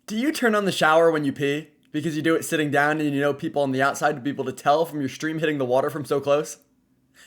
Do you turn on the shower when you pee? Because you do it sitting down and you know people on the outside would be able to tell from your stream hitting the water from so close?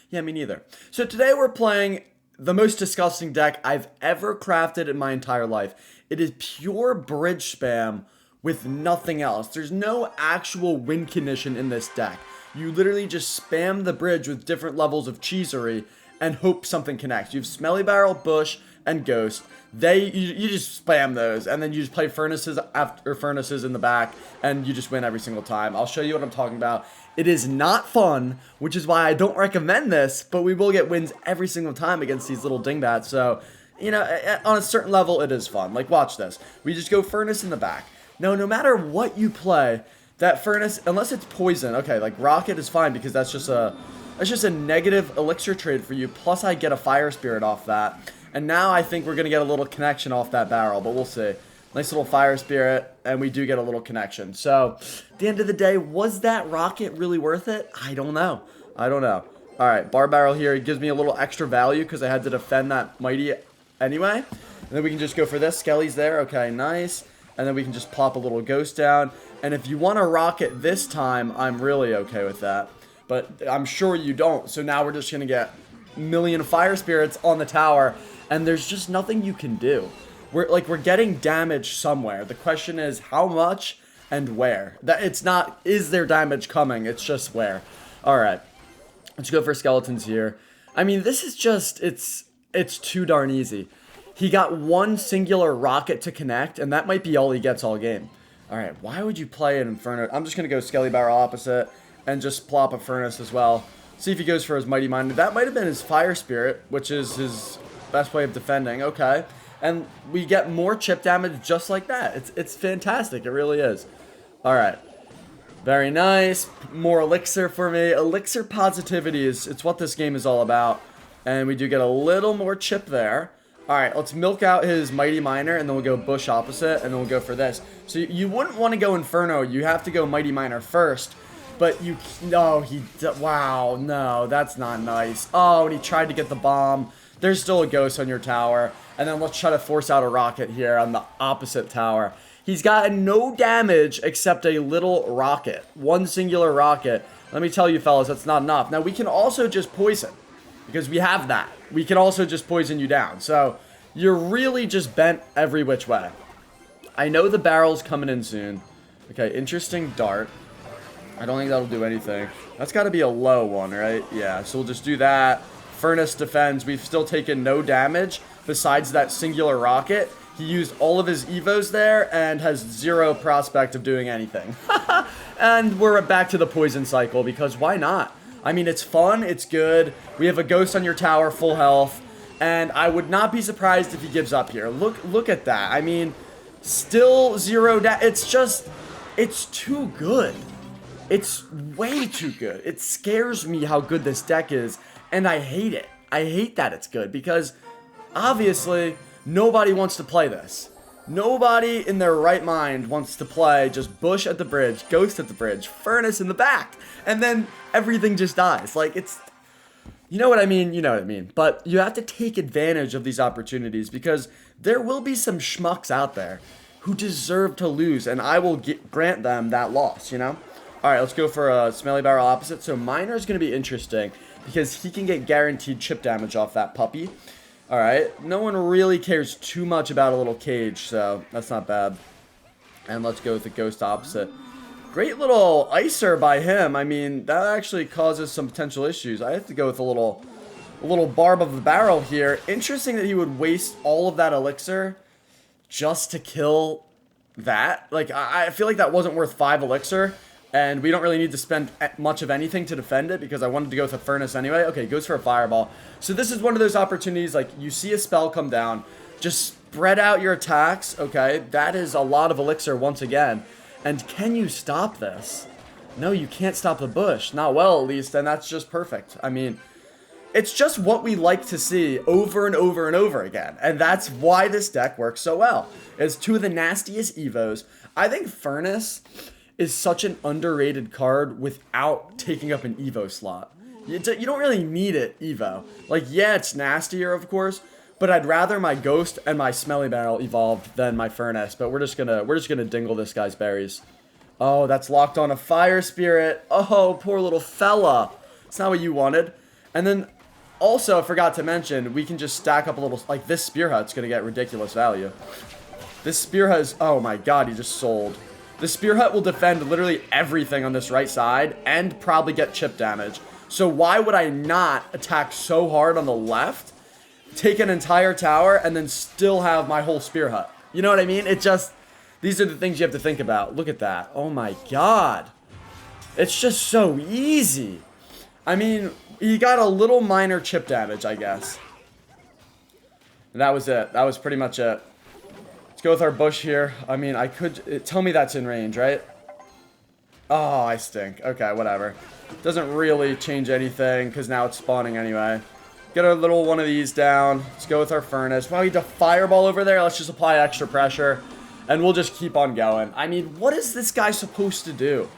Yeah, me neither. So today we're playing the most disgusting deck I've ever crafted in my entire life. It is pure bridge spam with nothing else. There's no actual win condition in this deck. You literally just spam the bridge with different levels of cheesery and hope something connects. You have Smelly Barrel, Bush, and Ghost. You just spam those, and then you just play furnaces after furnaces in the back, and you just win every single time. I'll show you what I'm talking about. It is not fun, which is why I don't recommend this, but we will get wins every single time against these little dingbats. So, you know, on a certain level, it is fun. Like, watch this. We just go furnace in the back. Now, no matter what you play, that furnace, unless it's poison, okay, like rocket is fine because that's just a negative elixir trade for you. Plus, I get a fire spirit off that. And now I think we're going to get a little connection off that barrel, but we'll see. Nice little fire spirit, and we do get a little connection. So, at the end of the day, was that rocket really worth it? I don't know. All right, bar barrel here. It gives me a little extra value because I had to defend that mighty anyway. And then we can just go for this. Skelly's there. Okay, nice. And then we can just plop a little ghost down. And if you want a rocket this time, I'm really okay with that. But I'm sure you don't. So now we're just going to get a million fire spirits on the tower. And there's just nothing you can do. We're getting damage somewhere. The question is how much and where. That it's not is there damage coming, it's just where. Alright. Let's go for skeletons here. I mean, this is just it's too darn easy. He got one singular rocket to connect, and that might be all he gets all game. Alright, why would you play an Inferno? I'm just gonna go Skelly Barrel opposite and just plop a furnace as well. See if he goes for his Mighty Miner. That might have been his Fire Spirit, which is his best way of defending. Okay. And we get more chip damage just like that. It's fantastic. It really is. All right. Very nice. More elixir for me. Elixir positivity it's what this game is all about. And we do get a little more chip there. All right, let's milk out his Mighty Miner, and then we'll go Bush opposite, and then we'll go for this. So you wouldn't want to go Inferno. You have to go Mighty Miner first. But wow, no, that's not nice. Oh, and he tried to get the bomb. There's still a ghost on your tower. And then let's try to force out a rocket here on the opposite tower. He's gotten no damage except a little rocket. One singular rocket. Let me tell you, fellas, that's not enough. Now, we can also just poison. Because we have that. We can also just poison you down. So, you're really just bent every which way. I know the barrel's coming in soon. Okay, interesting dart. I don't think that'll do anything. That's got to be a low one, right? Yeah, so we'll just do that. Furnace defends. We've still taken no damage besides that singular rocket. He used all of his evos there and has zero prospect of doing anything. And we're back to the poison cycle because why not? I mean, it's fun. It's good. We have a ghost on your tower, full health. And I would not be surprised if he gives up here. Look at that. I mean, still zero it's too good. It's way too good. It scares me how good this deck is. And I hate it. I hate that it's good because obviously nobody wants to play this. Nobody in their right mind wants to play just Bush at the bridge, Ghost at the bridge, Furnace in the back, and then everything just dies. Like you know what I mean? You know what I mean. But you have to take advantage of these opportunities because there will be some schmucks out there who deserve to lose, and I will grant them that loss, you know? All right, let's go for a Smelly Barrel opposite. So Miner is going to be interesting because he can get guaranteed chip damage off that puppy. All right, no one really cares too much about a little cage, so that's not bad. And let's go with the Ghost opposite. Great little Icer by him. I mean, that actually causes some potential issues. I have to go with a little Barb of the Barrel here. Interesting that he would waste all of that elixir just to kill that. Like, I feel like that wasn't worth 5 elixir. And we don't really need to spend much of anything to defend it because I wanted to go with a furnace anyway. Okay, goes for a fireball. So this is one of those opportunities, like, you see a spell come down, just spread out your attacks, okay? That is a lot of elixir once again. And can you stop this? No, you can't stop the Bush. Not well, at least, and that's just perfect. I mean, it's just what we like to see over and over and over again. And that's why this deck works so well. It's two of the nastiest evos. I think Furnace is such an underrated card without taking up an Evo slot. You don't really need it, Evo. Like, yeah, it's nastier, of course, but I'd rather my Ghost and my Smelly Barrel evolved than my Furnace. But we're just gonna dingle this guy's berries. Oh, that's locked on a Fire Spirit. Oh, poor little fella. It's not what you wanted. And then also, I forgot to mention, we can just stack up a little, like this Spear Hut's gonna get ridiculous value. This Spear Hut is, oh my god, he just sold. The Spear Hut will defend literally everything on this right side and probably get chip damage. So why would I not attack so hard on the left, take an entire tower, and then still have my whole Spear Hut? You know what I mean? It just, these are the things you have to think about. Look at that. Oh my god. It's just so easy. I mean, he got a little minor chip damage, I guess. And that was it. That was pretty much it. Let's go with our bush here. I mean, I could... Tell me that's in range, right? Oh, I stink. Okay, whatever. Doesn't really change anything, because now it's spawning anyway. Get our little one of these down. Let's go with our Furnace. Wow, we need a Fireball over there. Let's just apply extra pressure. And we'll just keep on going. I mean, what is this guy supposed to do?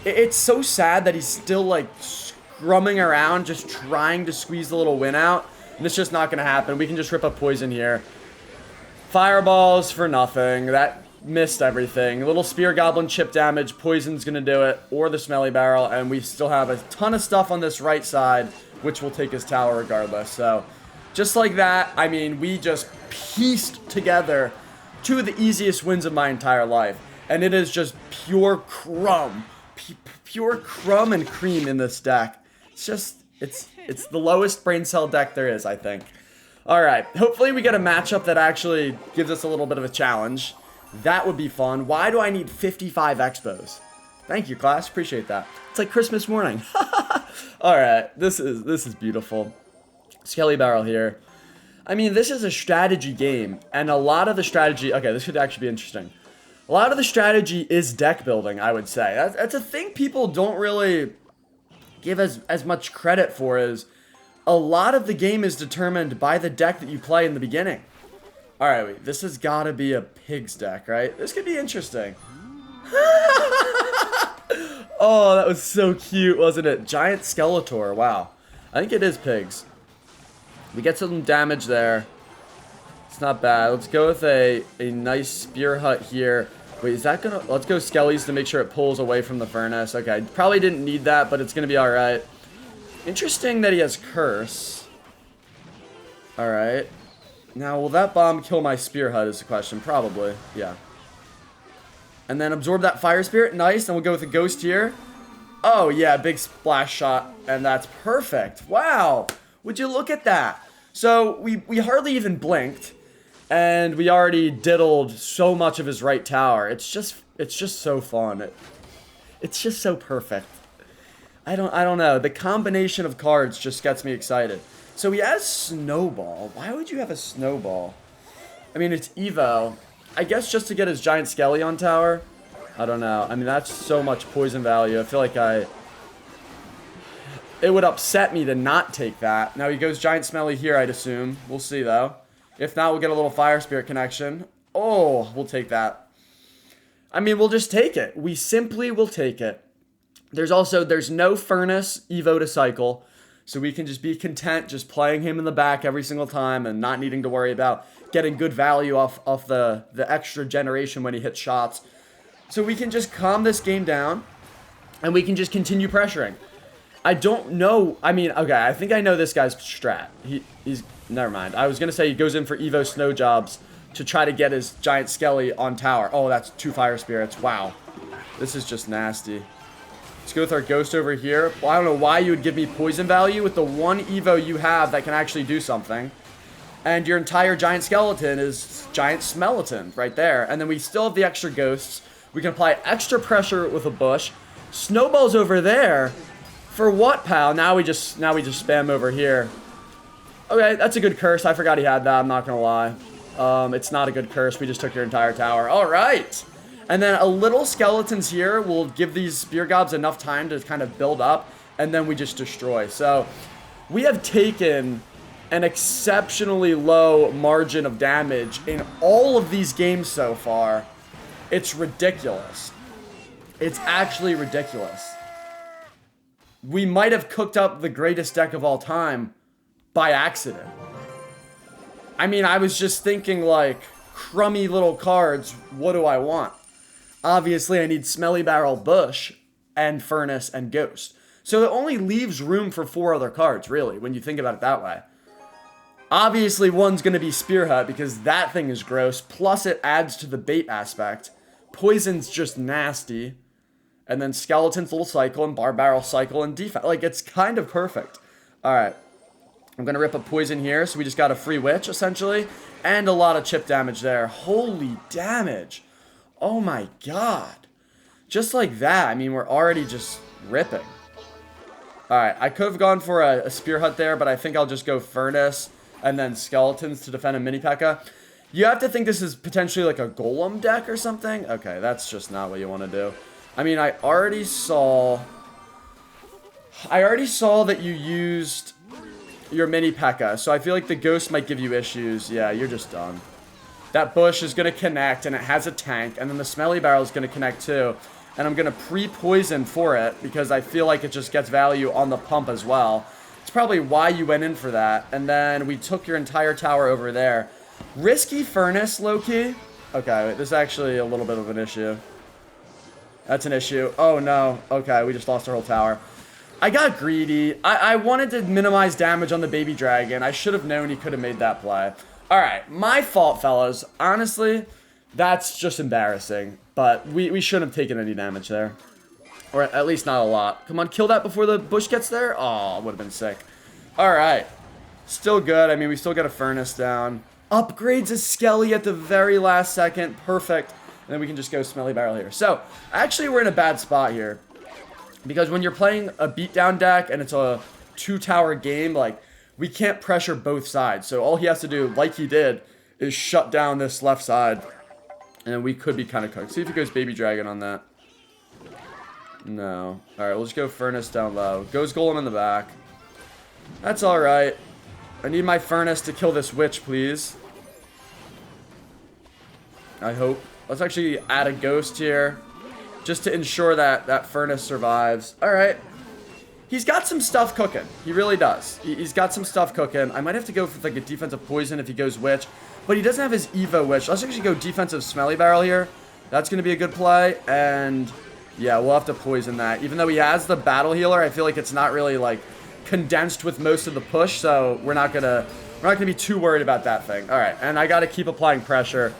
It's so sad that he's still, like, scrumming around, just trying to squeeze the little win out. And it's just not going to happen. We can just rip up Poison here. Fireballs for nothing. That missed everything. Little Spear Goblin chip damage. Poison's going to do it. Or the Smelly Barrel. And we still have a ton of stuff on this right side, which will take his tower regardless. So, just like that, I mean, we just pieced together two of the easiest wins of my entire life. And it is just pure crumb. Pure crumb and cream in this deck. It's just, it's the lowest brain cell deck there is, I think. Alright, hopefully we get a matchup that actually gives us a little bit of a challenge. That would be fun. Why do I need 55 Expos? Thank you, class. Appreciate that. It's like Christmas morning. Alright, this is beautiful. Skelly Barrel here. I mean, this is a strategy game, and a lot of the strategy... Okay, this could actually be interesting. A lot of the strategy is deck building, I would say. That's a thing people don't really give as much credit for, is a lot of the game is determined by the deck that you play in the beginning. Alright, wait, this has got to be a Pigs deck, right? This could be interesting. Oh, that was so cute, wasn't it? Giant Skeletor, wow. I think it is Pigs. We get some damage there. It's not bad. Let's go with a nice Spear Hut here. Wait, is that gonna... Let's go Skellies to make sure it pulls away from the Furnace. Okay, probably didn't need that, but it's gonna be alright. Interesting that he has Curse. Alright. Now, will that bomb kill my Spear Hut is the question. Probably, yeah. And then absorb that Fire Spirit. Nice, and we'll go with a Ghost here. Oh, yeah, big splash shot, and that's perfect. Wow, would you look at that? So, we hardly even blinked, and we already diddled so much of his right tower. It's just so fun. It's just so perfect. I don't know. The combination of cards just gets me excited. So he has Snowball. Why would you have a Snowball? I mean, it's Evo. I guess just to get his Giant Skelly on tower. I don't know. I mean, that's so much poison value. I feel like it would upset me to not take that. Now he goes Giant Smelly here, I'd assume. We'll see, though. If not, we'll get a little Fire Spirit connection. Oh, we'll take that. I mean, we'll just take it. We simply will take it. There's no Furnace Evo to cycle. So we can just be content just playing him in the back every single time and not needing to worry about getting good value off the extra generation when he hits shots. So we can just calm this game down and we can just continue pressuring. I don't know. I mean, okay, I think I know this guy's strat. He's never mind. I was going to say he goes in for Evo Snow Jobs to try to get his Giant Skelly on tower. Oh, that's 2 Fire Spirits. Wow. This is just nasty. Let's go with our Ghost over here. Well, I don't know why you would give me poison value with the one Evo you have that can actually do something. And your entire Giant Skeleton is Giant Smeleton right there. And then we still have the extra Ghosts. We can apply extra pressure with a bush. Snowball's over there. For what, pal? Now we just spam over here. Okay, that's a good curse. I forgot he had that. I'm not going to lie. It's not a good curse. We just took your entire tower. All right. And then a little Skeletons here will give these Spear Gobs enough time to kind of build up, and then we just destroy. So we have taken an exceptionally low margin of damage in all of these games so far. It's ridiculous. It's actually ridiculous. We might have cooked up the greatest deck of all time by accident. I mean, I was just thinking, like, crummy little cards. What do I want? Obviously, I need Smelly Barrel, Bush, and Furnace, and Ghost. So it only leaves room for 4 other cards, really, when you think about it that way. Obviously, one's going to be Spearhead, because that thing is gross. Plus, it adds to the bait aspect. Poison's just nasty. And then Skeleton's little cycle, and Bar Barrel cycle, and defense. Like, it's kind of perfect. Alright. I'm going to rip a Poison here, so we just got a free Witch, essentially. And a lot of chip damage there. Holy damage. Oh my god. Just like that, I mean, we're already just ripping. Alright, I could have gone for a Spear Hut there, but I think I'll just go Furnace and then Skeletons to defend a Mini P.E.K.K.A. You have to think this is potentially like a Golem deck or something. Okay, that's just not what you want to do. I mean, I already saw that you used your Mini P.E.K.K.A, so I feel like the Ghost might give you issues. Yeah, you're just done. That Bush is going to connect, and it has a tank, and then the Smelly Barrel is going to connect too. And I'm going to pre-poison for it, because I feel like it just gets value on the pump as well. It's probably why you went in for that. And then we took your entire tower over there. Risky Furnace, low-key. Okay, wait, this is actually a little bit of an issue. That's an issue. Oh, no. Okay, we just lost our whole tower. I got greedy. I wanted to minimize damage on the Baby Dragon. I should have known he could have made that play. Alright, my fault, fellas. Honestly, that's just embarrassing. But we shouldn't have taken any damage there. Or at least not a lot. Come on, kill that before the Bush gets there. Oh, it would have been sick. Alright. Still good. I mean, we still got a Furnace down. Upgrades a Skelly at the very last second. Perfect. And then we can just go Smelly Barrel here. So, actually, we're in a bad spot here. Because when you're playing a beatdown deck and it's a 2-tower game, like, we can't pressure both sides. So all he has to do, like he did, is shut down this left side. And then we could be kind of cooked. See if he goes Baby Dragon on that. No. Alright, we'll just go Furnace down low. Goes Golem in the back. That's alright. I need my Furnace to kill this Witch, please. I hope. Let's actually add a Ghost here. Just to ensure that that Furnace survives. Alright. He's got some stuff cooking. He really does. He's got some stuff cooking. I might have to go for like a defensive Poison if he goes Witch. But he doesn't have his Evo Witch. Let's actually go defensive Smelly Barrel here. That's going to be a good play. And yeah, we'll have to Poison that. Even though he has the Battle Healer, I feel like it's not really like condensed with most of the push. So we're not gonna be too worried about that thing. Alright, and I got to keep applying pressure.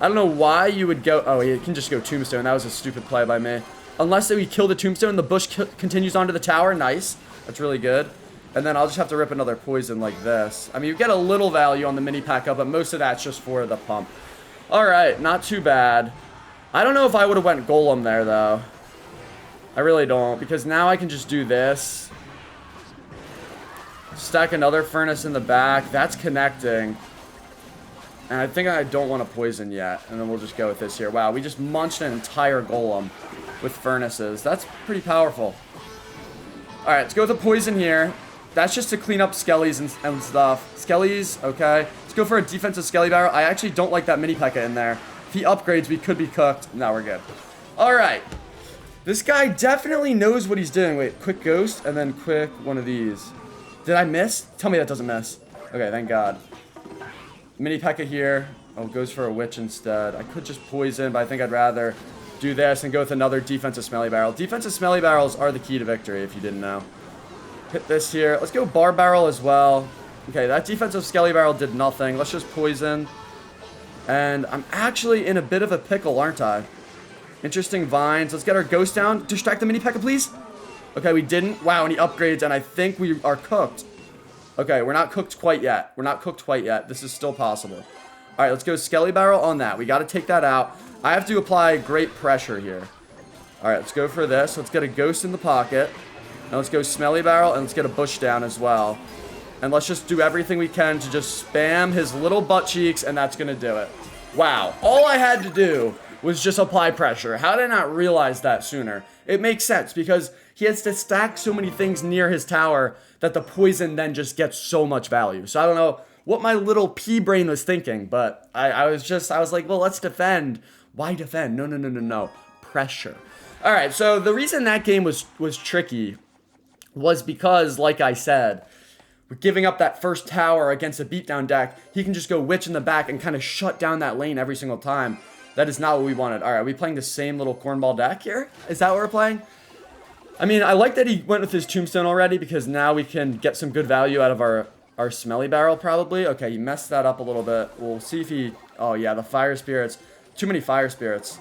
I don't know why you would go... Oh, he can just go Tombstone. That was a stupid play by me. Unless we kill the Tombstone, the Bush continues onto the tower. Nice. That's really good. And then I'll just have to rip another Poison like this. I mean, you get a little value on the Mini P.E.K.K.A, but most of that's just for the pump. Alright, not too bad. I don't know if I would have went Golem there, though. I really don't, because now I can just do this. Stack another Furnace in the back. That's connecting. And I think I don't want to Poison yet. And then we'll just go with this here. Wow, we just munched an entire Golem with Furnaces. That's pretty powerful. Alright, let's go with the Poison here. That's just to clean up Skellies and stuff. Skellies, okay. Let's go for a defensive Skelly Barrel. I actually don't like that Mini P.E.K.K.A in there. If he upgrades, we could be cooked. No, we're good. Alright. This guy definitely knows what he's doing. Wait, quick Ghost, and then quick one of these. Did I miss? Tell me that doesn't miss. Okay, thank God. Mini P.E.K.K.A here. Oh, goes for a Witch instead. I could just Poison, but I think I'd rather do this and go with another defensive Smelly Barrel. Defensive Smelly Barrels are the key to victory, if you didn't know. Hit this here. Let's go Bar Barrel as well. Okay, that defensive Skelly Barrel did nothing. Let's just Poison. And I'm actually in a bit of a pickle, aren't I? Interesting Vines. Let's get our Ghost down. Distract the Mini P.E.K.K.A, please. Okay, we didn't. Wow, and he upgrades, and I think we are cooked. Okay, we're not cooked quite yet. We're not cooked quite yet. This is still possible. All right, let's go Skelly Barrel on that. We got to take that out. I have to apply great pressure here. All right, let's go for this. Let's get a Ghost in the pocket. And let's go Smelly Barrel, and let's get a Bush down as well. And let's just do everything we can to just spam his little butt cheeks, and that's going to do it. Wow. All I had to do was just apply pressure. How did I not realize that sooner? It makes sense, because he has to stack so many things near his tower that the Poison then just gets so much value. So I don't know what my little pea brain was thinking, but I was like, well, let's defend. Why defend? No. Pressure. All right, so the reason that game was tricky was because, like I said, with giving up that first tower against a beatdown deck, he can just go Witch in the back and kind of shut down that lane every single time. That is not what we wanted. All right, are we playing the same little cornball deck here? Is that what we're playing? I mean, I like that he went with his Tombstone already because now we can get some good value out of our Smelly Barrel probably. Okay, he messed that up a little bit. We'll see if he... Oh, yeah, the Fire Spirits. Too many Fire Spirits.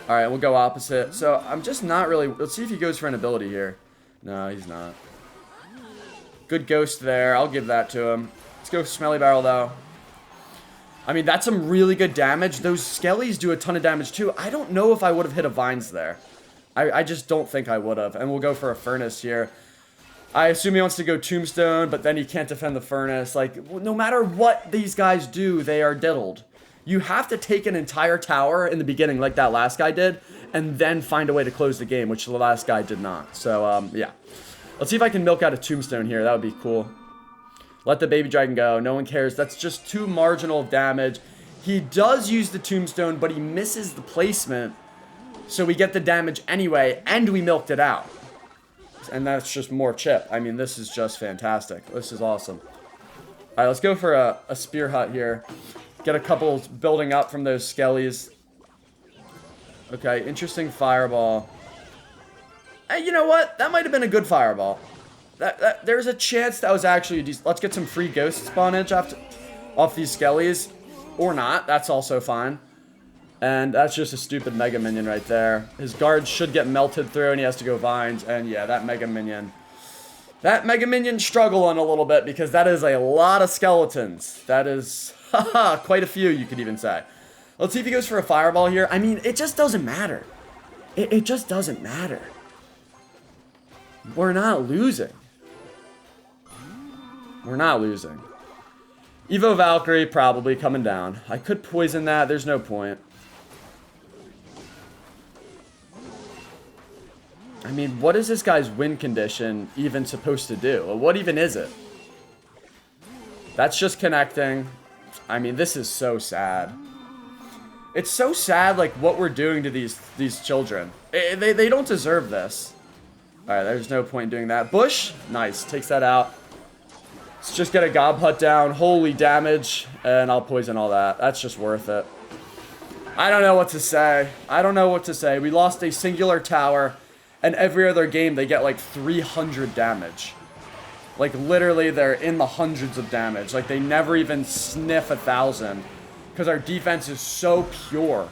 All right, we'll go opposite. So I'm just not really... Let's see if he goes for an ability here. No, he's not. Good Ghost there. I'll give that to him. Let's go Smelly Barrel, though. I mean, that's some really good damage. Those Skellies do a ton of damage, too. I don't know if I would have hit a Vines there. I just don't think I would have. And we'll go for a Furnace here. I assume he wants to go Tombstone, but then he can't defend the Furnace. Like, no matter what these guys do, they are diddled. You have to take an entire tower in the beginning like that last guy did, and then find a way to close the game, which the last guy did not. So, yeah. Let's see if I can milk out a Tombstone here. That would be cool. Let the Baby Dragon go. No one cares. That's just too marginal damage. He does use the Tombstone, but he misses the placement. So we get the damage anyway, and we milked it out. And that's just more chip. I mean, this is just fantastic. This is awesome. All right, let's go for a Spear Hut here. Get a couple building up from those Skellies. Okay, interesting Fireball. Hey, you know what? That might have been a good Fireball. There's a chance that was actually... Let's get some free Ghost spawnage off these Skellies. Or not. That's also fine. And that's just a stupid Mega Minion right there. His guards should get melted through, and he has to go Vines. And yeah, that Mega Minion... That Mega Minion struggling a little bit, because that is a lot of skeletons. That is... Haha, quite a few, you could even say. Let's see if he goes for a Fireball here. I mean, it just doesn't matter. It just doesn't matter. We're not losing. We're not losing. Evo Valkyrie probably coming down. I could poison that. There's no point. I mean, what is this guy's win condition even supposed to do? What even is it? That's just connecting. I mean, this is so sad. It's so sad, like, what we're doing to these children. They don't deserve this. Alright, there's no point in doing that. Bush, nice, takes that out. Let's just get a Gob Hut down. Holy damage. And I'll poison all that. That's just worth it. I don't know what to say. I don't know what to say. We lost a singular tower. And every other game, they get like 300 damage. Like, literally, they're in the hundreds of damage. Like, they never even sniff 1,000. Because our defense is so pure.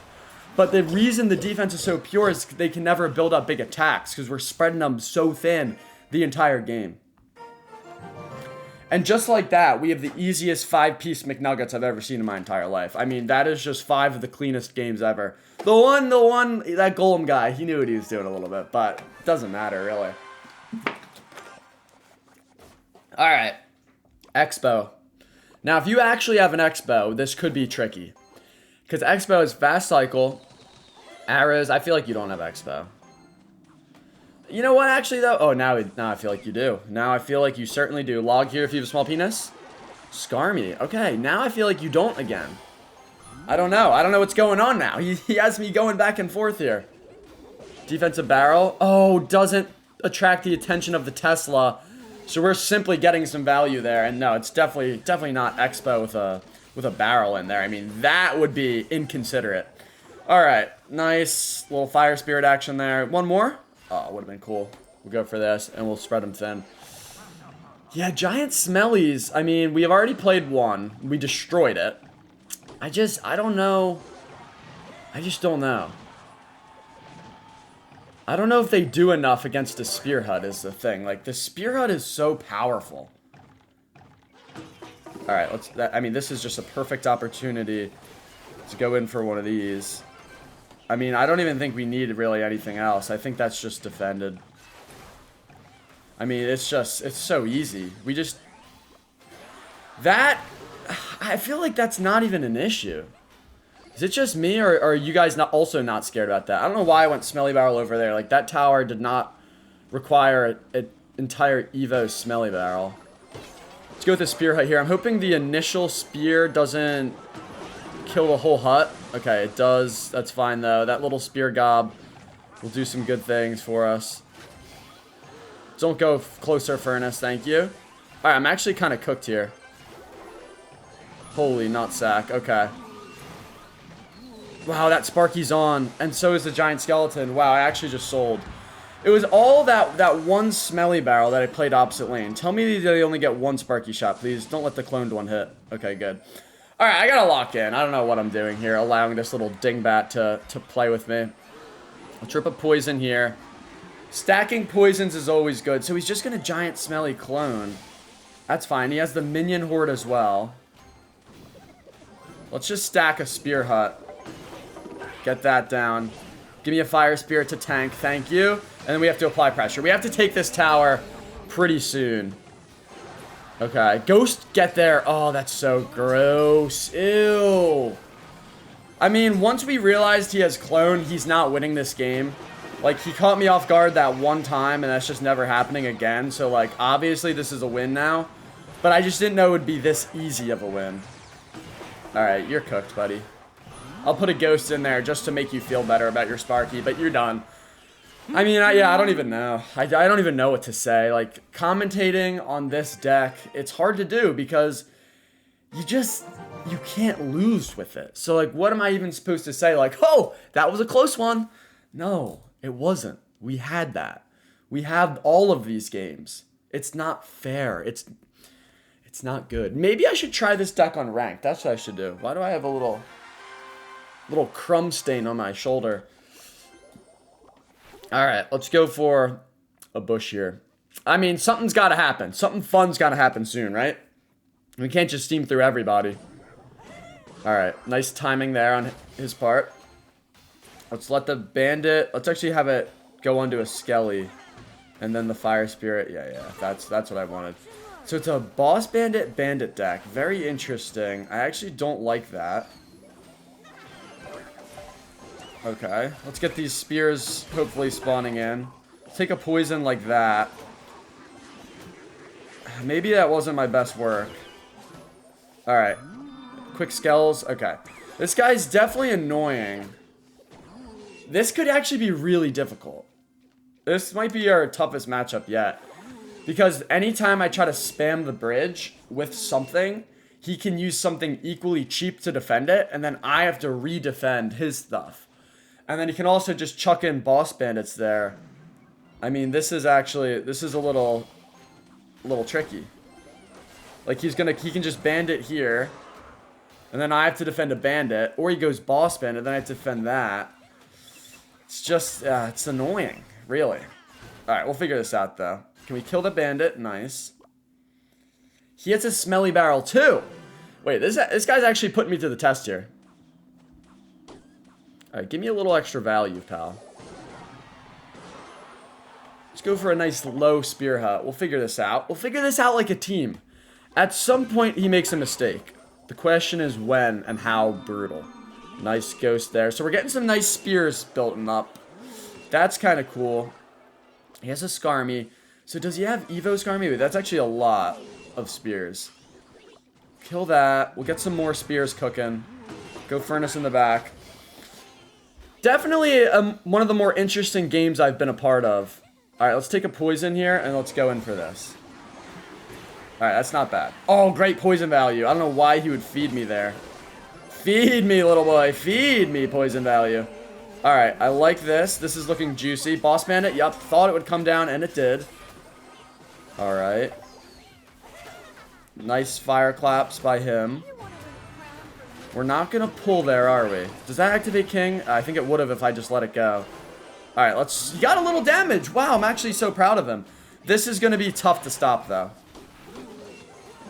But the reason the defense is so pure is they can never build up big attacks. Because we're spreading them so thin the entire game. And just like that, we have the easiest 5-piece McNuggets I've ever seen in my entire life. I mean, that is just 5 of the cleanest games ever. The one, that Golem guy, he knew what he was doing a little bit, but it doesn't matter, really. Alright. Expo. Now, if you actually have an Expo, this could be tricky. Because Expo is fast cycle, arrows. I feel like you don't have Expo. You know what, actually, though? Oh, now I feel like you do. Now I feel like you certainly do. Log here if you have a small penis. Scar me. Okay, now I feel like you don't again. I don't know. I don't know what's going on now. He has me going back and forth here. Defensive barrel. Oh, doesn't attract the attention of the Tesla. So we're simply getting some value there. And no, it's definitely not Expo with a barrel in there. I mean, that would be inconsiderate. All right, nice little Fire Spirit action there. One more. Oh, would have been cool. We'll go for this, and we'll spread them thin. Yeah, Giant Smellies. I mean, we have already played one. We destroyed it. I don't know. I just don't know. I don't know if they do enough against the Spear Hut is the thing. Like, the Spear Hut is so powerful. Alright, I mean, this is just a perfect opportunity to go in for one of these. I mean, I don't even think we need really anything else. I think that's just defended. I mean, it's so easy. I feel like that's not even an issue. Is it just me, or are you guys also not scared about that? I don't know why I went Smelly Barrel over there. Like, that tower did not require an entire Evo Smelly Barrel. Let's go with the Spear Hut here. I'm hoping the initial spear doesn't kill the whole hut. Okay, it does. That's fine, though. That little Spear Gob will do some good things for us. Don't go closer, Furnace. Thank you. Alright, I'm actually kind of cooked here. Holy nutsack. Okay. Wow, that Sparky's on. And so is the giant skeleton. Wow, I actually just sold. It was all that one smelly barrel that I played opposite lane. Tell me they only get one Sparky shot, please. Don't let the cloned one hit. Okay, good. Alright, I gotta lock in. I don't know what I'm doing here, allowing this little dingbat to play with me. I'll trip a poison here. Stacking poisons is always good. So he's just gonna giant smelly clone. That's fine. He has the minion horde as well. Let's just stack a spear hut. Get that down. Give me a fire spirit to tank. Thank you. And then we have to apply pressure. We have to take this tower pretty soon. Okay. Ghost, get there. Oh, that's so gross. Ew. I mean, once we realized he has clone, he's not winning this game. Like, he caught me off guard that one time, and that's just never happening again. So, like, obviously this is a win now. But I just didn't know it would be this easy of a win. Alright, you're cooked, buddy. I'll put a ghost in there just to make you feel better about your Sparky, but you're done. I mean, yeah, I don't even know. I don't even know what to say. Like, commentating on this deck, it's hard to do because you can't lose with it. So, like, what am I even supposed to say? Like, oh, that was a close one. No, it wasn't. We had that. We have all of these games. It's not fair. It's not good. Maybe I should try this deck on ranked. That's what I should do. Why do I have a little crumb stain on my shoulder? Alright, let's go for a bush here. I mean, something's got to happen. Something fun's got to happen soon, right? We can't just steam through everybody. Alright, nice timing there on his part. Let's let the bandit... Let's actually have it go onto a skelly. And then the fire spirit. Yeah, that's what I wanted. So it's a boss bandit deck. Very interesting. I actually don't like that. Okay, let's get these spears hopefully spawning in. Take a poison like that. Maybe that wasn't my best work. Alright. Quick skells. Okay. This guy's definitely annoying. This could actually be really difficult. This might be our toughest matchup yet. Because anytime I try to spam the bridge with something, he can use something equally cheap to defend it, and then I have to re-defend his stuff. And then he can also just chuck in boss bandits there. I mean, this is a little tricky. Like, he can just bandit here, and then I have to defend a bandit, or he goes boss bandit, then I have to defend that. It's just, it's annoying, really. Alright, we'll figure this out, though. Can we kill the bandit? Nice. He hits a smelly barrel, too! Wait, this guy's actually putting me to the test here. Alright, give me a little extra value, pal. Let's go for a nice low spear hut. We'll figure this out. We'll figure this out like a team. At some point, he makes a mistake. The question is when and how brutal. Nice ghost there. So we're getting some nice spears built up. That's kind of cool. He has a Skarmy. So does he have Evo Skarmy? Wait, that's actually a lot of spears. Kill that. We'll get some more spears cooking. Go Furnace in the back. Definitely one of the more interesting games I've been a part of. Alright, let's take a poison here, and let's go in for this. Alright, that's not bad. Oh, great poison value. I don't know why he would feed me there. Feed me, little boy. Feed me, poison value. Alright, I like this. This is looking juicy. Boss bandit, yep. Thought it would come down, and it did. Alright. Nice fire claps by him. We're not going to pull there, are we? Does that activate King? I think it would have if I just let it go. Alright, let's... He got a little damage. Wow, I'm actually so proud of him. This is going to be tough to stop, though.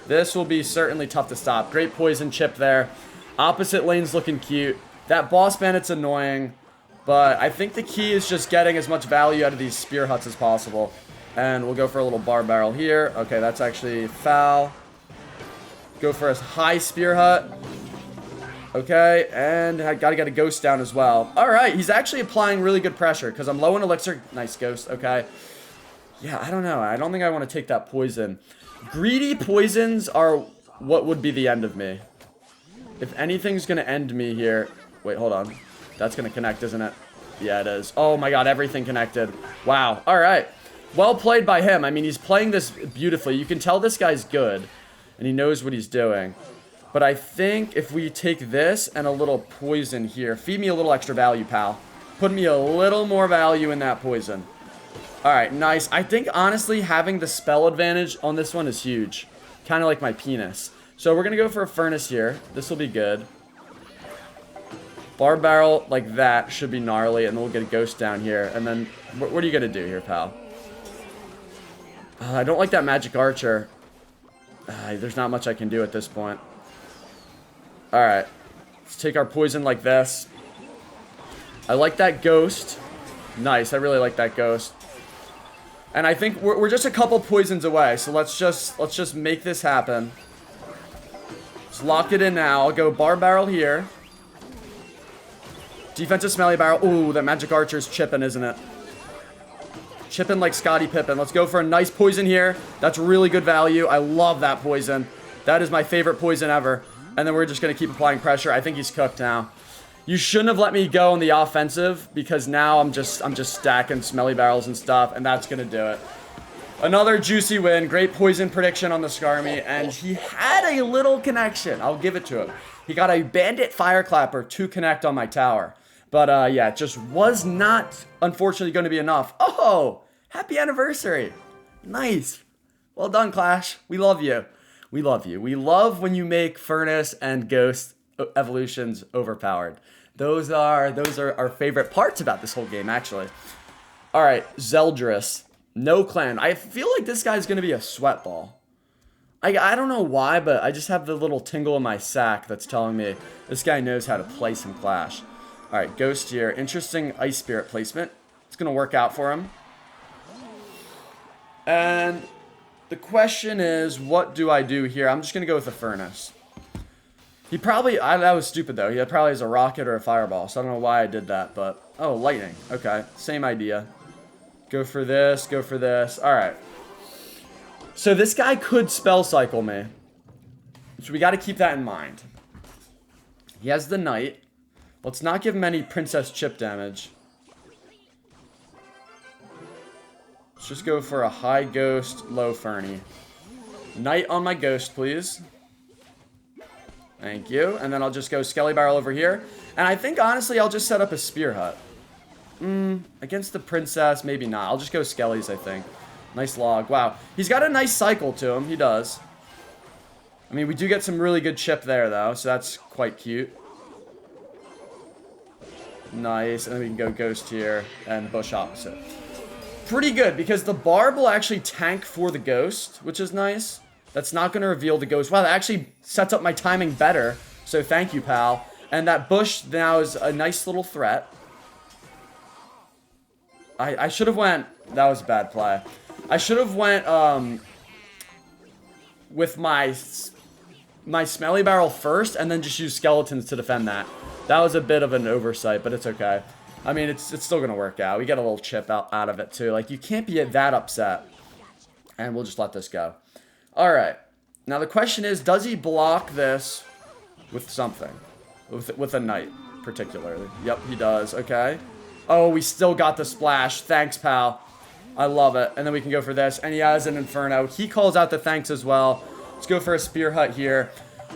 This will be certainly tough to stop. Great poison chip there. Opposite lane's looking cute. That boss bandit's annoying. But I think the key is just getting as much value out of these spear huts as possible. And we'll go for a little bar barrel here. Okay, that's actually foul. Go for a high spear hut. Okay, and I gotta get a ghost down as well. Alright, he's actually applying really good pressure because I'm low on elixir. Nice ghost, okay. Yeah, I don't know. I don't think I want to take that poison. Greedy poisons are what would be the end of me. If anything's gonna end me here... Wait, hold on. That's gonna connect, isn't it? Yeah, it is. Oh my god, everything connected. Wow, alright. Well played by him. I mean, he's playing this beautifully. You can tell this guy's good, and he knows what he's doing. But I think if we take this and a little poison here, feed me a little extra value, pal. Put me a little more value in that poison. Alright, nice. I think, honestly, having the spell advantage on this one is huge. Kind of like my penis. So we're going to go for a furnace here. This will be good. Bar barrel like that should be gnarly, and then we'll get a ghost down here. And then, what are you going to do here, pal? I don't like that magic archer. There's not much I can do at this point. Alright. Let's take our poison like this. I like that ghost. Nice, I really like that ghost. And I think we're just a couple poisons away, so let's just make this happen. Let's lock it in now. I'll go bar barrel here. Defensive smelly barrel. Ooh, that magic archer's chipping, isn't it? Chipping like Scottie Pippen. Let's go for a nice poison here. That's really good value. I love that poison. That is my favorite poison ever. And then we're just going to keep applying pressure. I think he's cooked now. You shouldn't have let me go on the offensive, because now I'm just stacking smelly barrels and stuff, and that's going to do it. Another juicy win. Great poison prediction on the Skarmy, and he had a little connection. I'll give it to him. He got a bandit fireclapper to connect on my tower. But yeah, it just was not, unfortunately, going to be enough. Oh, happy anniversary. Nice. Well done, Clash. We love you. We love you. We love when you make Furnace and Ghost evolutions overpowered. Those are our favorite parts about this whole game, actually. All right, Zeldris. No clan. I feel like this guy's going to be a sweat ball. I don't know why, but I just have the little tingle in my sack that's telling me this guy knows how to play some Clash. All right, Ghost here. Interesting Ice Spirit placement. It's going to work out for him. And the question is, what do I do here? I'm just going to go with a Furnace. He probably, that was stupid though. He probably has a rocket or a fireball, so I don't know why I did that, but, oh, lightning. Okay, same idea. Go for this, go for this. All right. So this guy could spell cycle me. So we got to keep that in mind. He has the knight. Let's not give him any princess chip damage. Let's just go for a high ghost, low Fernie. Knight on my ghost, please. Thank you. And then I'll just go Skelly Barrel over here. And I think, honestly, I'll just set up a Spear Hut. Against the Princess, maybe not. I'll just go Skelly's, I think. Nice log. Wow. He's got a nice cycle to him. He does. I mean, we do get some really good chip there, though. So that's quite cute. Nice. And then we can go Ghost here and Bush opposite. Pretty good, because the Barb will actually tank for the Ghost, which is nice. That's not going to reveal the Ghost. Wow, that actually sets up my timing better. So thank you, pal. And that Bush now is a nice little threat. I should have went... That was a bad play. I should have went with my Smelly Barrel first and then just use Skeletons to defend that. That was a bit of an oversight, but it's okay. I mean, it's still going to work out. We get a little chip out of it, too. Like, you can't be that upset. And we'll just let this go. Alright, now the question is, does he block this with something? With a knight, particularly. Yep, he does, okay. Oh, we still got the splash. Thanks, pal. I love it. And then we can go for this, and he has an Inferno. He calls out the thanks as well. Let's go for a Spear Hut here.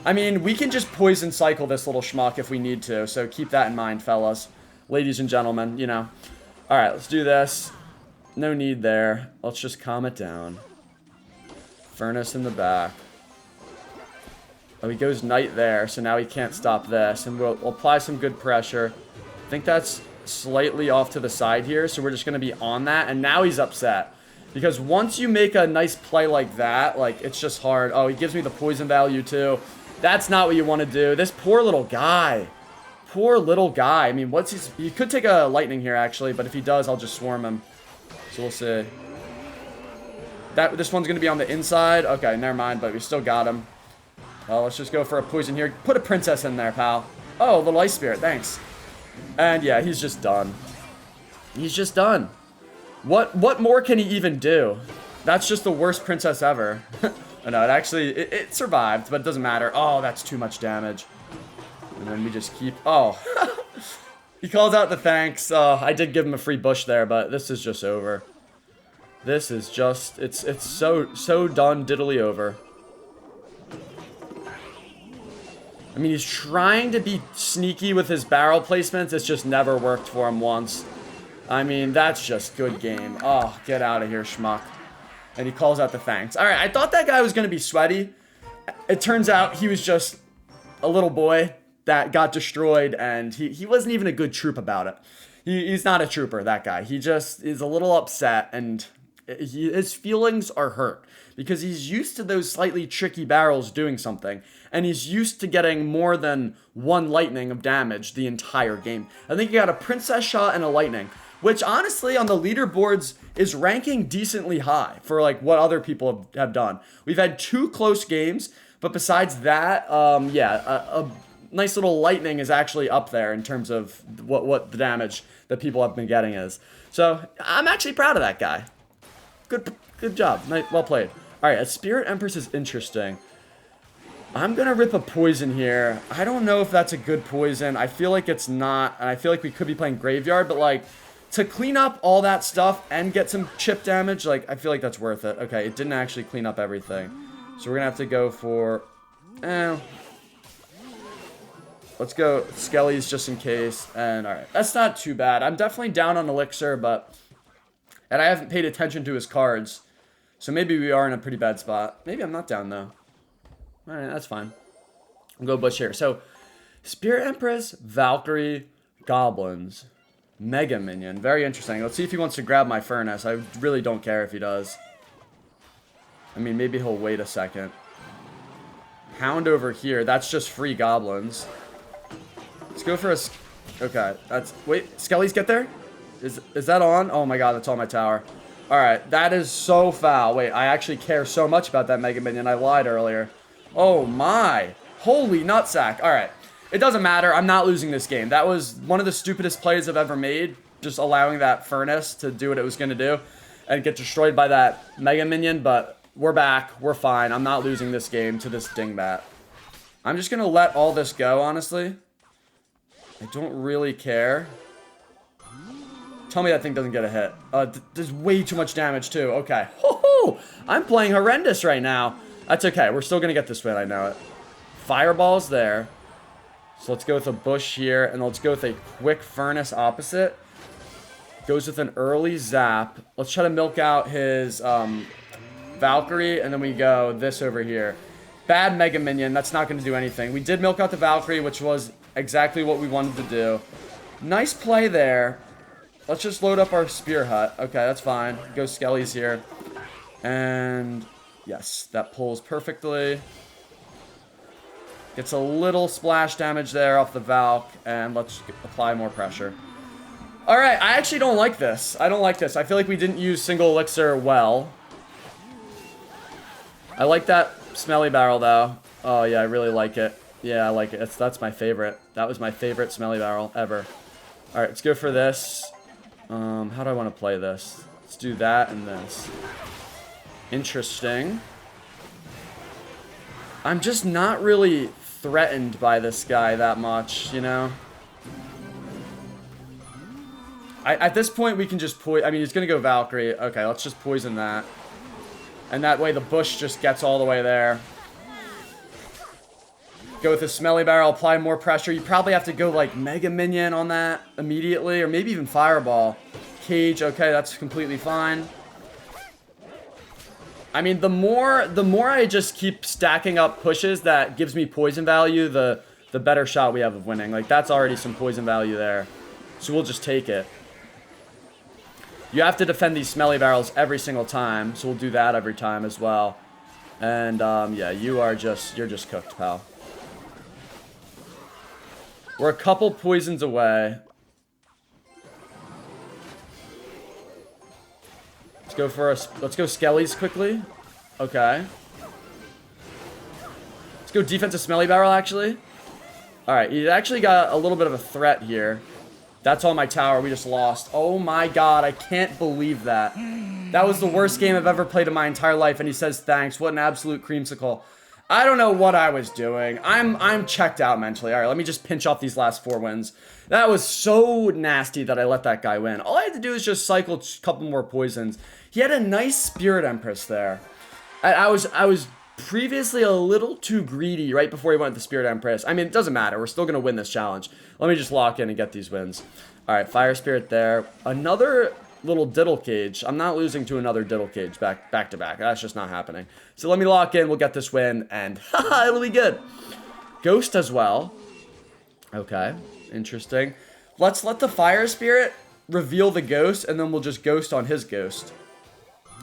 I mean, we can just poison cycle this little schmuck if we need to, so keep that in mind, fellas. Ladies and gentlemen, you know. Alright, let's do this. No need there. Let's just calm it down. Furnace in the back. Oh, he goes knight there, so now he can't stop this. And we'll apply some good pressure. I think that's slightly off to the side here, so we're just going to be on that. And now he's upset. Because once you make a nice play like that, like, it's just hard. Oh, he gives me the poison value, too. That's not what you want to do. This poor little guy. Poor little guy. I mean, he could take a lightning here, actually, but if he does, I'll just swarm him. So we'll see. This one's going to be on the inside. Okay, never mind, but we still got him. Let's just go for a poison here. Put a princess in there, pal. Oh, little ice spirit, thanks. And yeah, he's just done. He's just done. What more can he even do? That's just the worst princess ever. Oh, no, it survived, but it doesn't matter. Oh, that's too much damage. And then we just keep... Oh. He calls out the thanks. I did give him a free bush there, but this is just over. This is just, it's so done diddly over. I mean, he's trying to be sneaky with his barrel placements. It's just never worked for him once. I mean, that's just good game. Oh, get out of here, schmuck. And he calls out the thanks. All right, I thought that guy was going to be sweaty. It turns out he was just a little boy that got destroyed, and he wasn't even a good troop about it. He's not a trooper, that guy. He just is a little upset, and his feelings are hurt because he's used to those slightly tricky barrels doing something, and he's used to getting more than one lightning of damage the entire game. I think he got a princess shot and a lightning, which honestly on the leaderboards is ranking decently high for like what other people have done. We've had 2 close games, but besides that, a nice little lightning is actually up there in terms of what the damage that people have been getting is. So I'm actually proud of that guy. Good job. Well played. All right, a Spirit Empress is interesting. I'm going to rip a poison here. I don't know if that's a good poison. I feel like it's not, and I feel like we could be playing Graveyard, but like to clean up all that stuff and get some chip damage, like I feel like that's worth it. Okay, it didn't actually clean up everything. So we're going to have to go for, let's go Skelly's just in case. And all right, that's not too bad. I'm definitely down on Elixir, and I haven't paid attention to his cards. So maybe we are in a pretty bad spot. Maybe I'm not down, though. All right, that's fine. I'll go Bush here. So, Spirit Empress, Valkyrie, Goblins, Mega Minion. Very interesting. Let's see if he wants to grab my Furnace. I really don't care if he does. I mean, maybe he'll wait a second. Hound over here. That's just free Goblins. Let's go for a... Okay, that's... Wait, Skelly's get there? Is that on? Oh my god, that's on my tower. Alright, that is so foul. Wait, I actually care so much about that Mega Minion. I lied earlier. Oh my. Holy nutsack. Alright, it doesn't matter. I'm not losing this game. That was one of the stupidest plays I've ever made. Just allowing that Furnace to do what it was going to do. And get destroyed by that Mega Minion. But we're back. We're fine. I'm not losing this game to this dingbat. I'm just going to let all this go, honestly. I don't really care. Tell me that thing doesn't get a hit. There's way too much damage, too. Okay. Ho-ho! I'm playing horrendous right now. That's okay. We're still going to get this win. I know it. Fireball's there. So let's go with a Bush here. And let's go with a quick Furnace opposite. Goes with an early Zap. Let's try to milk out his Valkyrie. And then we go this over here. Bad Mega Minion. That's not going to do anything. We did milk out the Valkyrie, which was exactly what we wanted to do. Nice play there. Let's just load up our Spear Hut. Okay, that's fine. Go Skelly's here. And yes, that pulls perfectly. Gets a little splash damage there off the Valk. And let's apply more pressure. Alright, I actually don't like this. I don't like this. I feel like we didn't use single elixir well. I like that Smelly Barrel, though. Oh, yeah, I really like it. Yeah, I like it. That's my favorite. That was my favorite Smelly Barrel ever. Alright, let's go for this. How do I want to play this? Let's do that and this. Interesting. I'm just not really threatened by this guy that much, you know? At this point, we can just poison... I mean, he's going to go Valkyrie. Okay, let's just poison that. And that way, the Bush just gets all the way there. Go with the Smelly Barrel, apply more pressure. You probably have to go like Mega Minion on that immediately, or maybe even Fireball. Cage, okay, that's completely fine. I mean, the more I just keep stacking up pushes that gives me poison value, the better shot we have of winning. Like, that's already some poison value there. So we'll just take it. You have to defend these Smelly Barrels every single time, so we'll do that every time as well. And, yeah, you're just cooked, pal. We're a couple poisons away. Let's go Skelly's quickly. Okay. Let's go defensive Smelly Barrel, actually. Alright, he actually got a little bit of a threat here. That's on my tower. We just lost. Oh my god, I can't believe that. That was the worst game I've ever played in my entire life, and he says thanks. What an absolute creamsicle. I don't know what I was doing. I'm checked out mentally. All right, let me just pinch off these last 4 wins. That was so nasty that I let that guy win. All I had to do is just cycle a couple more poisons. He had a nice Spirit Empress there. I was previously a little too greedy right before he went with the Spirit Empress. I mean, it doesn't matter. We're still going to win this challenge. Let me just lock in and get these wins. All right, Fire Spirit there. Another little Diddle Cage. I'm not losing to another Diddle Cage back to back. That's just not happening. So let me lock in. We'll get this win, and haha, it'll be good. Ghost as well. Okay, interesting. Let's let the Fire Spirit reveal the Ghost, and then we'll just Ghost on his Ghost.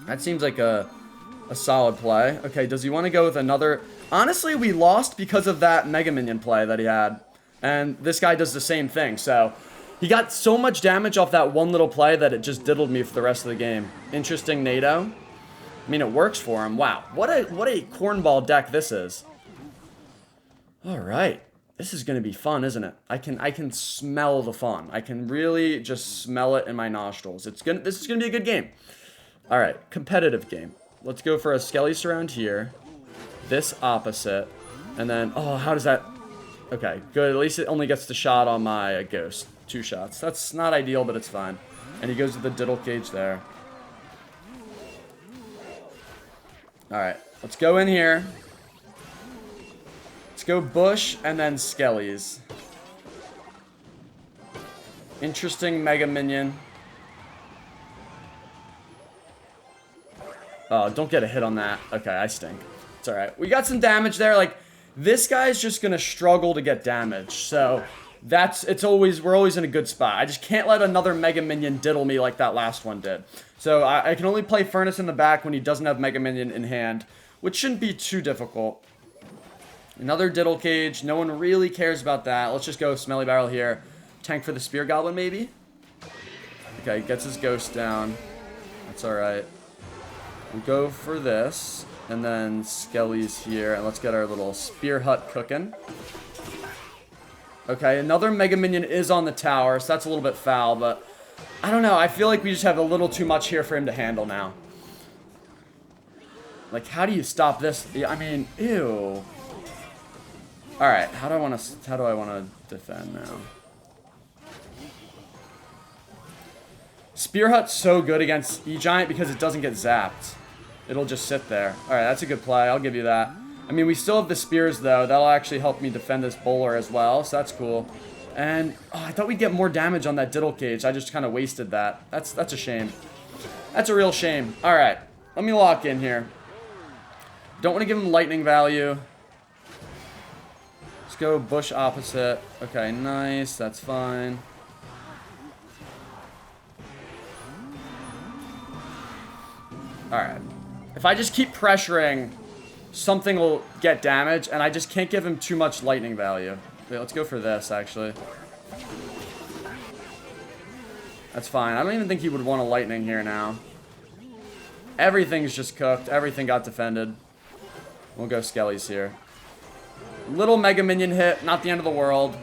That seems like a solid play. Okay, does he want to go with another? Honestly, we lost because of that Mega Minion play that he had, and this guy does the same thing, so he got so much damage off that one little play that it just diddled me for the rest of the game. Interesting NATO. I mean, it works for him. Wow, what a cornball deck this is. All right, this is gonna be fun, isn't it? I can smell the fun. I can really just smell it in my nostrils. This is gonna be a good game. All right, competitive game. Let's go for a Skelly Surround here. This opposite, and then how does that? Okay, good. At least it only gets the shot on my Ghost. 2 shots. That's not ideal, but it's fine. And he goes with the Diddle Cage there. Alright, let's go in here. Let's go Bush and then Skellies. Interesting Mega Minion. Oh, don't get a hit on that. Okay, I stink. It's alright. We got some damage there. Like, this guy's just gonna struggle to get damage. So we're always in a good spot. I just can't let another Mega Minion diddle me like that last one did. So I can only play Furnace in the back when he doesn't have Mega Minion in hand, which shouldn't be too difficult. Another Diddle Cage. No one really cares about that. Let's just go Smelly Barrel here. Tank for the Spear Goblin, maybe? Okay, gets his Ghost down. That's alright. We'll go for this. And then Skelly's here. And let's get our little Spear Hut cooking. Okay, another Mega Minion is on the tower, so that's a little bit foul, but I don't know. I feel like we just have a little too much here for him to handle now. Like, how do you stop this? I mean, ew. All right, how do I want to defend now? Spear Hut's so good against E-Giant because it doesn't get zapped. It'll just sit there. All right, that's a good play. I'll give you that. I mean, we still have the spears, though. That'll actually help me defend this bowler as well, so that's cool. And I thought we'd get more damage on that Diddle Cage. I just kind of wasted that. That's a shame. That's a real shame. All right, let me lock in here. Don't want to give him lightning value. Let's go Bush opposite. Okay, nice. That's fine. All right. If I just keep pressuring, something will get damage, and I just can't give him too much lightning value. Wait, let's go for this, actually. That's fine. I don't even think he would want a lightning here now. Everything's just cooked. Everything got defended. We'll go Skellies here. Little Mega Minion hit. Not the end of the world.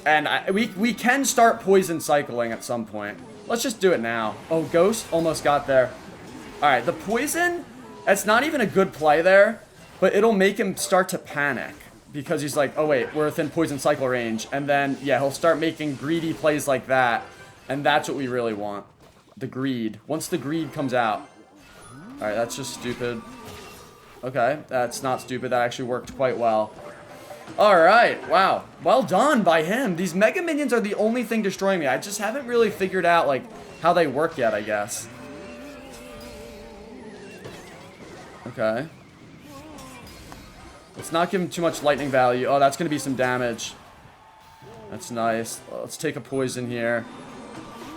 And we can start poison cycling at some point. Let's just do it now. Oh, Ghost almost got there. Alright, the poison, that's not even a good play there, but it'll make him start to panic. Because he's like, oh wait, we're within poison cycle range. And then, yeah, he'll start making greedy plays like that. And that's what we really want. The greed. Once the greed comes out. Alright, that's just stupid. Okay, that's not stupid. That actually worked quite well. Alright, wow. Well done by him. These Mega Minions are the only thing destroying me. I just haven't really figured out, like, how they work yet, I guess. Okay. Let's not give him too much lightning value. Oh, that's going to be some damage. That's nice. Let's take a poison here.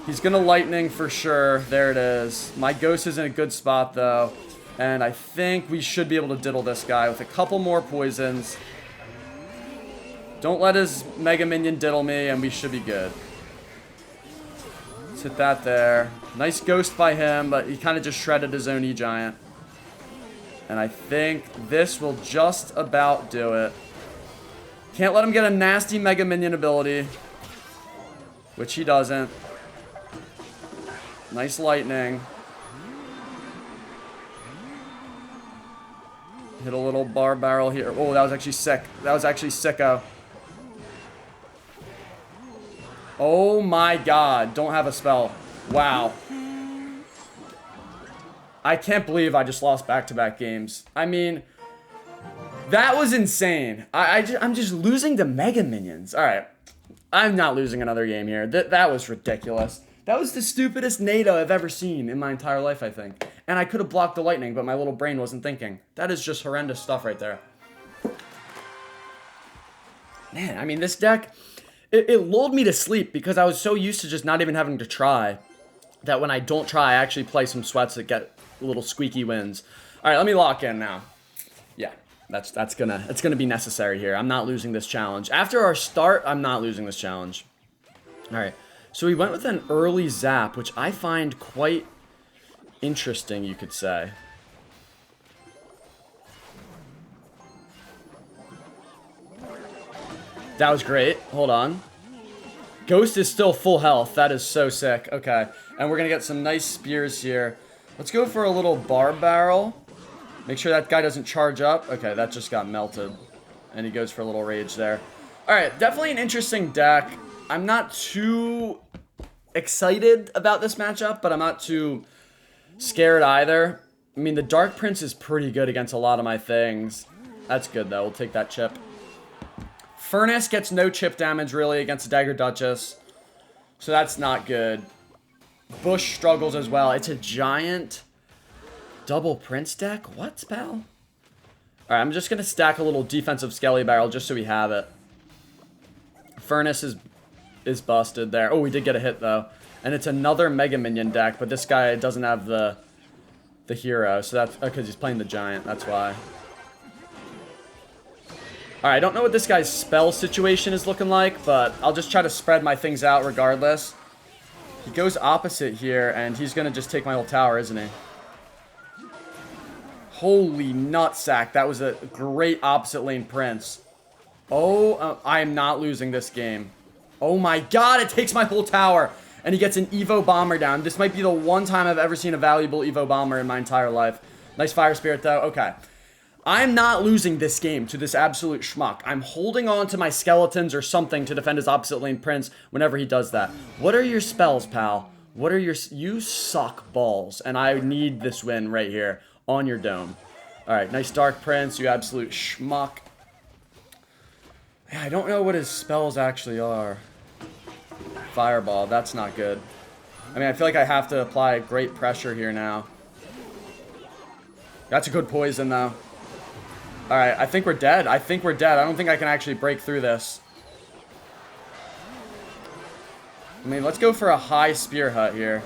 He's going to lightning for sure. There it is. My Ghost is in a good spot, though. And I think we should be able to diddle this guy with a couple more poisons. Don't let his Mega Minion diddle me, and we should be good. Let's hit that there. Nice Ghost by him, but he kind of just shredded his own E-Giant. And I think this will just about do it. Can't let him get a nasty Mega Minion ability. Which he doesn't. Nice lightning. Hit a little bar barrel here. Oh, that was actually sick. That was actually sicko. Oh my god. Don't have a spell. Wow. I can't believe I just lost back-to-back games. I mean, that was insane. I'm just losing to Mega Minions. All right. I'm not losing another game here. That was ridiculous. That was the stupidest NATO I've ever seen in my entire life, I think. And I could have blocked the lightning, but my little brain wasn't thinking. That is just horrendous stuff right there. Man, I mean, this deck, it lulled me to sleep because I was so used to just not even having to try that when I don't try, I actually play some sweats that get little squeaky wins. All right, let me lock in now. Yeah, that's gonna be necessary here. I'm not losing this challenge. After our start, I'm not losing this challenge. All right. So we went with an early zap, which I find quite interesting, you could say. That was great. Hold on. Ghost is still full health. That is so sick. Okay. And we're going to get some nice spears here. Let's go for a little bar barrel. Make sure that guy doesn't charge up. Okay, that just got melted. And he goes for a little rage there. All right, definitely an interesting deck. I'm not too excited about this matchup, but I'm not too scared either. I mean, the Dark Prince is pretty good against a lot of my things. That's good, though. We'll take that chip. Furnace gets no chip damage, really, against the Dagger Duchess. So that's not good. Bush struggles as well. It's a giant double Prince deck? What, pal? Alright, I'm just going to stack a little defensive Skelly Barrel just so we have it. Furnace is busted there. Oh, we did get a hit, though. And it's another Mega Minion deck, but this guy doesn't have the hero. So that's because he's playing the giant. That's why. Alright, I don't know what this guy's spell situation is looking like, but I'll just try to spread my things out regardless. He goes opposite here, and he's going to just take my whole tower, isn't he? Holy nutsack. That was a great opposite lane Prince. Oh, I am not losing this game. Oh my god, it takes my whole tower. And he gets an Evo Bomber down. This might be the one time I've ever seen a valuable Evo Bomber in my entire life. Nice Fire Spirit, though. Okay. I'm not losing this game to this absolute schmuck. I'm holding on to my skeletons or something to defend his opposite lane Prince whenever he does that. What are your spells, pal? What are your... You suck balls. And I need this win right here on your dome. Alright, nice Dark Prince, you absolute schmuck. Yeah, I don't know what his spells actually are. Fireball, that's not good. I mean, I feel like I have to apply great pressure here now. That's a good poison, though. Alright, I think we're dead. I think we're dead. I don't think I can actually break through this. I mean, let's go for a high Spear Hut here.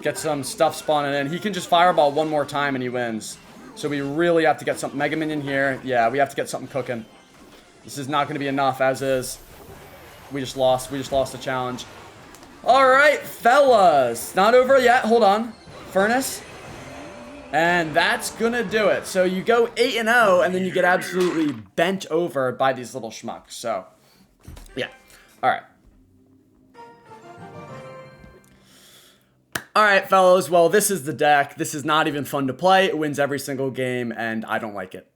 Get some stuff spawning in. He can just Fireball one more time and he wins. So we really have to get some Mega Minion here. Yeah, we have to get something cooking. This is not going to be enough as is. We just lost. We just lost the challenge. Alright, fellas. Not over yet. Hold on. Furnace. And that's going to do it. So you go 8-0, and then you get absolutely bent over by these little schmucks. So, yeah. Alright. Alright, fellas. Well, this is the deck. This is not even fun to play. It wins every single game, and I don't like it.